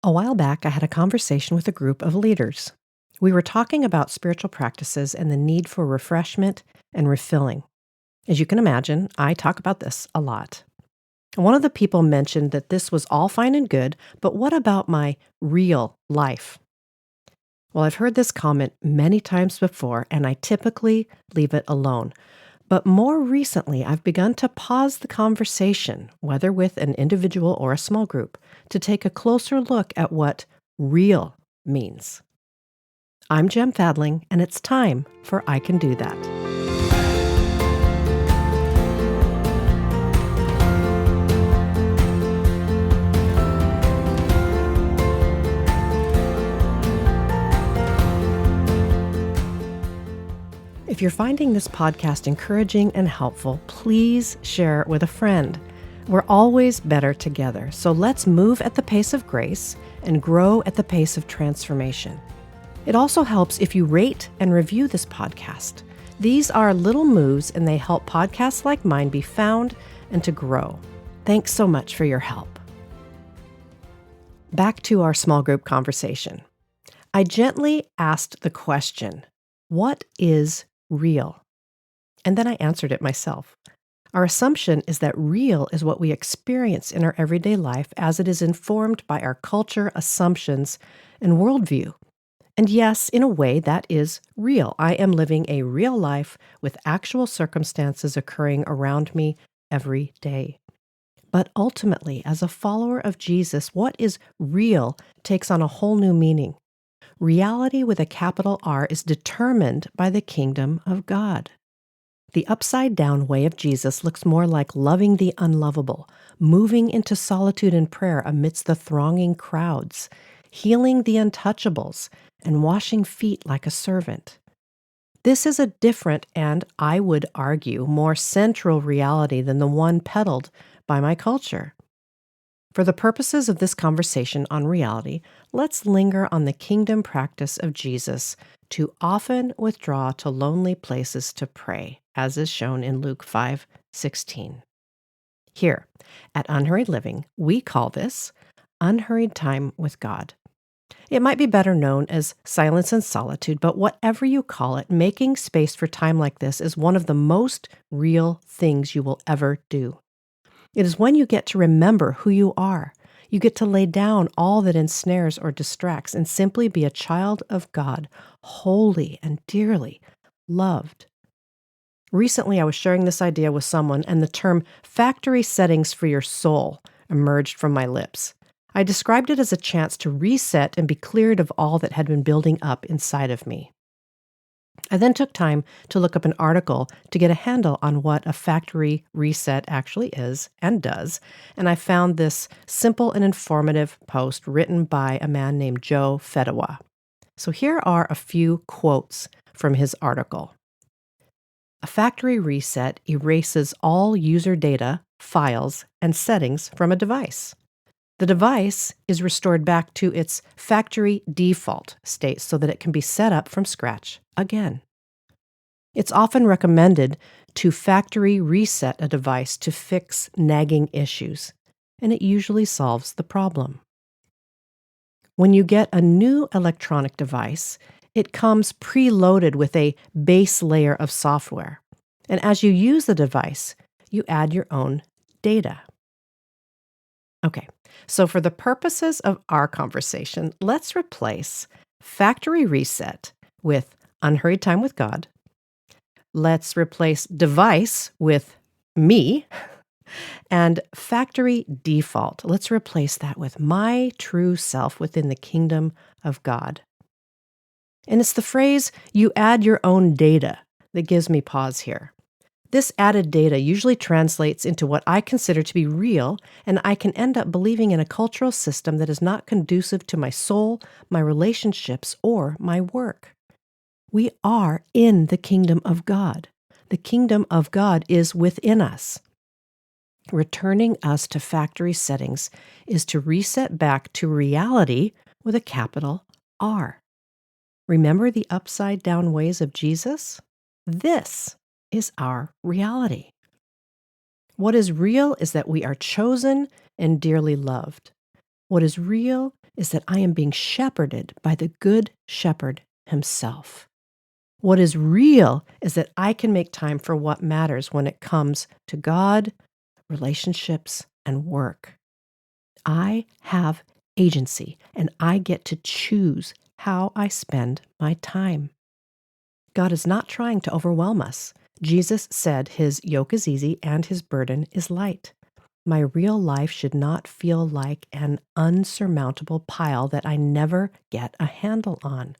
A while back, I had a conversation with a group of leaders. We were talking about spiritual practices and the need for refreshment and refilling. As you can imagine, I talk about this a lot. One of the people mentioned that this was all fine and good, but what about my real life? Well, I've heard this comment many times before, and I typically leave it alone. But more recently, I've begun to pause the conversation, whether with an individual or a small group, to take a closer look at what real means. I'm Jem Fadling, and it's time for I Can Do That. If you're finding this podcast encouraging and helpful, please share it with a friend. We're always better together, so let's move at the pace of grace and grow at the pace of transformation. It also helps if you rate and review this podcast. These are little moves, and they help podcasts like mine be found and to grow. Thanks so much for your help. Back to our small group conversation. I gently asked the question, what is real? And then I answered it myself. Our assumption is that real is what we experience in our everyday life as it is informed by our culture, assumptions, and worldview. And yes, in a way, that is real. I am living a real life with actual circumstances occurring around me every day. But ultimately, as a follower of Jesus, what is real takes on a whole new meaning. Reality with a capital R is determined by the kingdom of God. The upside-down way of Jesus looks more like loving the unlovable, moving into solitude and prayer amidst the thronging crowds, healing the untouchables, and washing feet like a servant. This is a different and, I would argue, more central reality than the one peddled by my culture. For the purposes of this conversation on reality, let's linger on the kingdom practice of Jesus to often withdraw to lonely places to pray, as is shown in Luke 5:16. Here, at Unhurried Living, we call this unhurried time with God. It might be better known as silence and solitude, but whatever you call it, making space for time like this is one of the most real things you will ever do. It is when you get to remember who you are. You get to lay down all that ensnares or distracts and simply be a child of God, holy and dearly loved. Recently, I was sharing this idea with someone, and the term factory settings for your soul emerged from my lips. I described it as a chance to reset and be cleared of all that had been building up inside of me. I then took time to look up an article to get a handle on what a factory reset actually is and does, and I found this simple and informative post written by a man named Joe Fedewa. So here are a few quotes from his article. A factory reset erases all user data, files, and settings from a device. The device is restored back to its factory default state so that it can be set up from scratch again. It's often recommended to factory reset a device to fix nagging issues, and it usually solves the problem. When you get a new electronic device, it comes preloaded with a base layer of software, and as you use the device, you add your own data. Okay, so for the purposes of our conversation, let's replace factory reset with unhurried time with God. Let's replace device with me, and factory default. Let's replace that with my true self within the kingdom of God. And it's the phrase, you add your own data, that gives me pause here. This added data usually translates into what I consider to be real, and I can end up believing in a cultural system that is not conducive to my soul, my relationships, or my work. We are in the kingdom of God. The kingdom of God is within us. Returning us to factory settings is to reset back to reality with a capital R. Remember the upside-down ways of Jesus? This is our reality. What is real is that we are chosen and dearly loved. What is real is that I am being shepherded by the Good Shepherd himself. What is real is that I can make time for what matters when it comes to God, relationships, and work. I have agency, and I get to choose how I spend my time. God is not trying to overwhelm us. Jesus said his yoke is easy and his burden is light. My real life should not feel like an unsurmountable pile that I never get a handle on.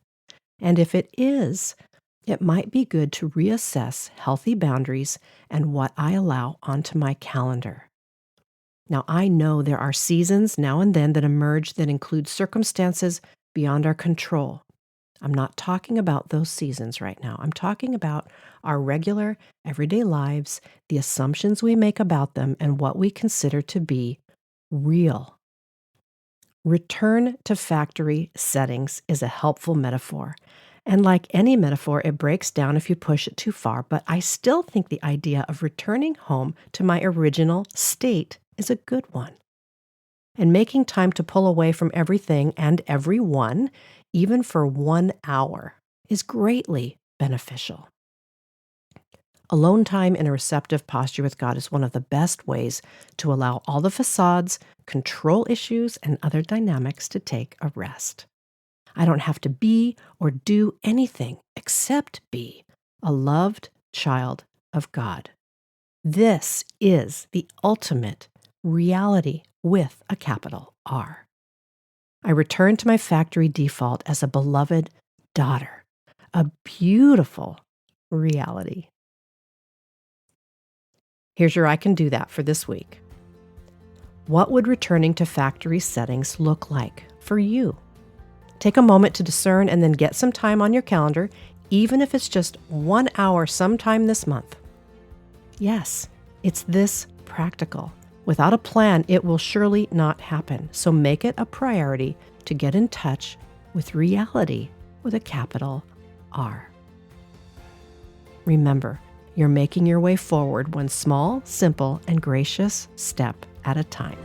And if it is, it might be good to reassess healthy boundaries and what I allow onto my calendar. Now, I know there are seasons now and then that emerge that include circumstances beyond our control. I'm not talking about those seasons right now. I'm talking about our regular, everyday lives, the assumptions we make about them, and what we consider to be real. Return to factory settings is a helpful metaphor. And like any metaphor, it breaks down if you push it too far, but I still think the idea of returning home to my original state is a good one. And making time to pull away from everything and everyone, even for 1 hour, is greatly beneficial. Alone time in a receptive posture with God is one of the best ways to allow all the facades, control issues, and other dynamics to take a rest. I don't have to be or do anything except be a loved child of God. This is the ultimate reality with a capital R. I return to my factory default as a beloved daughter, a beautiful reality. Here's your I can do that for this week. What would returning to factory settings look like for you? Take a moment to discern and then get some time on your calendar, even if it's just 1 hour sometime this month. Yes, it's this practical. Without a plan, it will surely not happen. So make it a priority to get in touch with reality with a capital R. Remember, you're making your way forward one small, simple, and gracious step at a time.